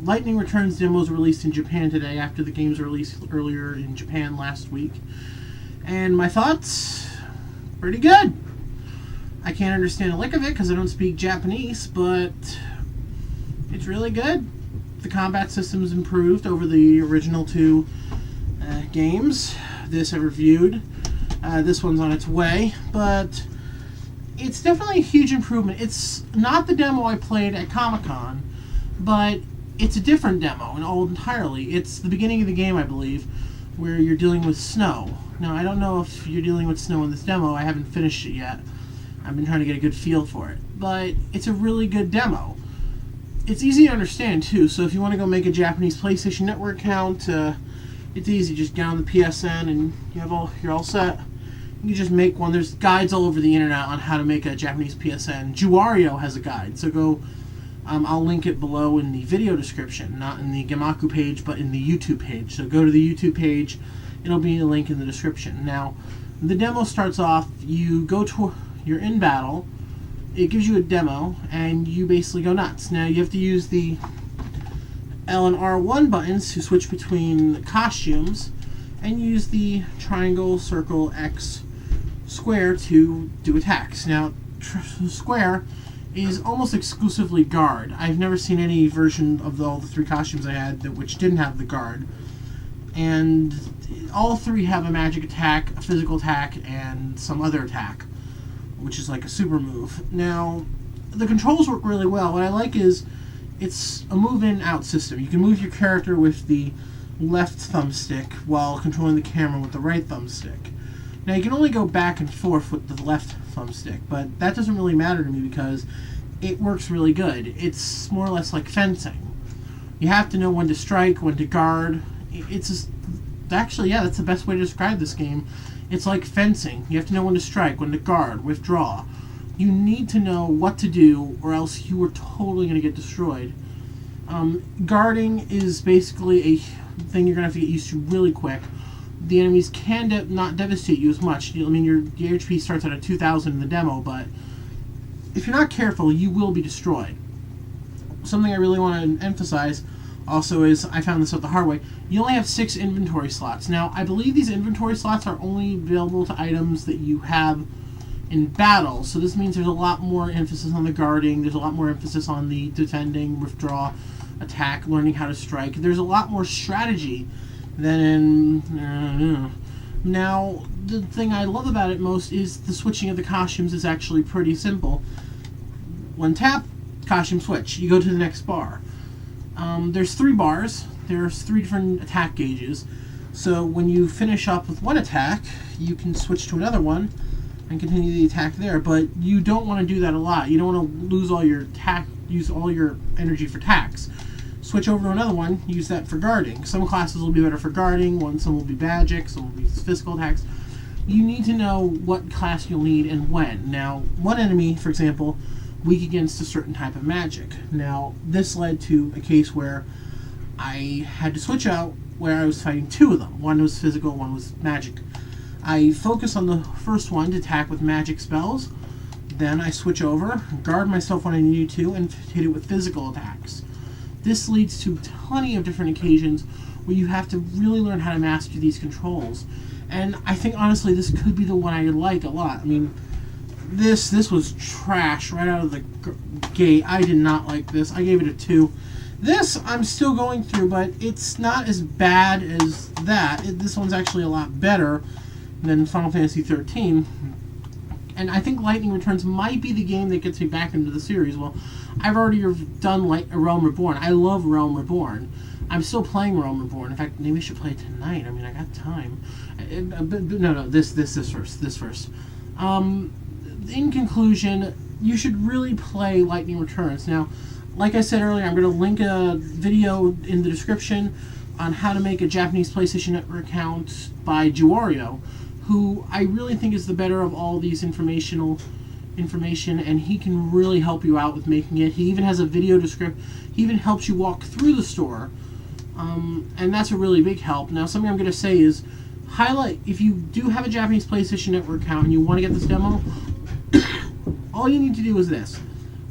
Lightning Returns demo was released in Japan today after the games were released earlier in Japan last week. And my thoughts, pretty good. I can't understand a lick of it because I don't speak Japanese, but it's really good. The combat system's improved over the original two games. This I reviewed. This one's on its way, but it's definitely a huge improvement. It's not the demo I played at Comic-Con, but it's a different demo entirely. It's the beginning of the game, I believe, where you're dealing with snow. Now, I don't know if you're dealing with snow in this demo. I haven't finished it yet. I've been trying to get a good feel for it. But it's a really good demo. It's easy to understand, too, so if you want to go make a Japanese PlayStation Network account, it's easy. Just get on the PSN and you're all set. You can just make one. There's guides all over the internet on how to make a Japanese PSN. Juwario has a guide, so go... I'll link it below in the video description, not in the Gemaku page, but in the YouTube page. So go to the YouTube page. It'll be a link in the description. Now, the demo starts off, you're in battle. It gives you a demo, and you basically go nuts. Now, you have to use the L and R1 buttons to switch between costumes, and use the triangle, circle, X, square to do attacks. Now, square is almost exclusively guard. I've never seen any version of all the three costumes I had which didn't have the guard. And all three have a magic attack, a physical attack, and some other attack, which is like a super move. Now, the controls work really well. What I like is it's a move-in-out system. You can move your character with the left thumbstick while controlling the camera with the right thumbstick. Now, you can only go back and forth with the left thumbstick, but that doesn't really matter to me because it works really good. It's more or less like fencing. You have to know when to strike, when to guard. Actually, that's the best way to describe this game. It's like fencing. You have to know when to strike, when to guard, withdraw. You need to know what to do, or else you are totally going to get destroyed. Guarding is basically a thing you're going to have to get used to really quick. The enemies can not devastate you as much. Your HP starts at a 2,000 in the demo, but if you're not careful, you will be destroyed. Something I really want to emphasize also is, I found this out the hard way, you only have 6 inventory slots. Now, I believe these inventory slots are only available to items that you have in battle, so this means there's a lot more emphasis on the guarding, there's a lot more emphasis on the defending, withdraw, attack, learning how to strike. There's a lot more strategy than in... Now, the thing I love about it most is the switching of the costumes is actually pretty simple. One tap, costume switch. You go to the next bar. There's 3 bars. There's 3 different attack gauges. So when you finish up with one attack, you can switch to another one and continue the attack there. But you don't want to do that a lot. You don't want to lose all your use all your energy for attacks. Switch over to another one, use that for guarding. Some classes will be better for guarding, some will be magic, some will be physical attacks. You need to know what class you'll need and when. Now, one enemy, for example, weak against a certain type of magic. Now, this led to a case where I had to switch out where I was fighting 2 of them. One was physical, one was magic. I focus on the first one to attack with magic spells. Then I switch over, guard myself when I need to, and hit it with physical attacks. This leads to plenty of different occasions where you have to really learn how to master these controls. And I think, honestly, this could be the one I like a lot. I mean, this was trash right out of the gate. I did not like this. I gave it a 2. This, I'm still going through, but it's not as bad as that. This one's actually a lot better than Final Fantasy XIII. And I think Lightning Returns might be the game that gets me back into the series. Well, I've already done Realm Reborn. I love Realm Reborn. I'm still playing Realm Reborn. In fact, maybe I should play it tonight. I mean, I got time. No, this first. In conclusion, you should really play Lightning Returns. Now, like I said earlier, I'm going to link a video in the description on how to make a Japanese PlayStation Network account by Juwario, who I really think is the better of all these information, and he can really help you out with making it. He even has a video description. He even helps you walk through the store, and that's a really big help. Now, something I'm going to say is, if you do have a Japanese PlayStation Network account and you want to get this demo, all you need to do is this.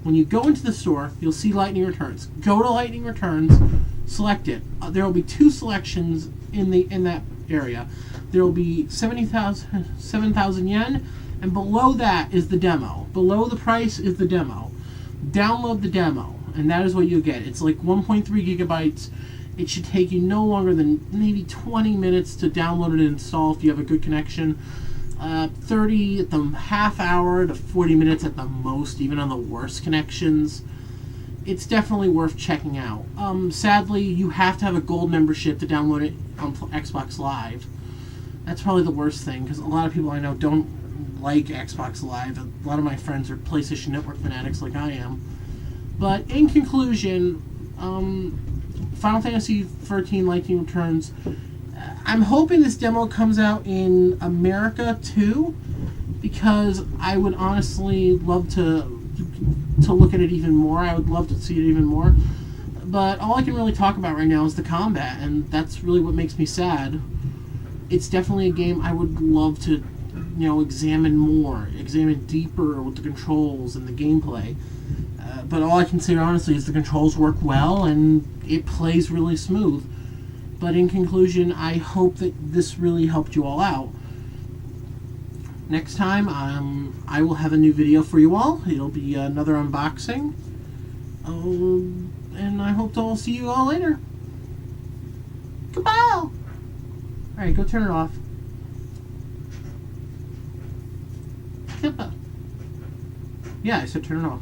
When you go into the store, you'll see Lightning Returns. Go to Lightning Returns, select it. There will be two selections in that area. There will be 7,000 yen, and below that is the demo. Below the price is the demo. Download the demo, and that is what you'll get. It's like 1.3 gigabytes. It should take you no longer than maybe 20 minutes to download and install if you have a good connection. 30 at the half hour to 40 minutes at the most, even on the worst connections. It's definitely worth checking out. Sadly, you have to have a gold membership to download it on Xbox Live. That's probably the worst thing, because a lot of people I know don't like Xbox Live. A lot of my friends are PlayStation Network fanatics like I am. But in conclusion, Final Fantasy XIII Lightning Returns, I'm hoping this demo comes out in America too, because I would honestly love to look at it even more. I would love to see it even more. But all I can really talk about right now is the combat, and that's really what makes me sad. It's definitely a game I would love to, examine deeper with the controls and the gameplay. But all I can say honestly is the controls work well and it plays really smooth. But in conclusion, I hope that this really helped you all out. Next time, I will have a new video for you all. It'll be another unboxing. And I hope to all see you all later. Goodbye! Alright, go turn it off. Kippa. Yeah, I said turn it off.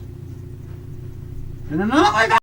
No, my God!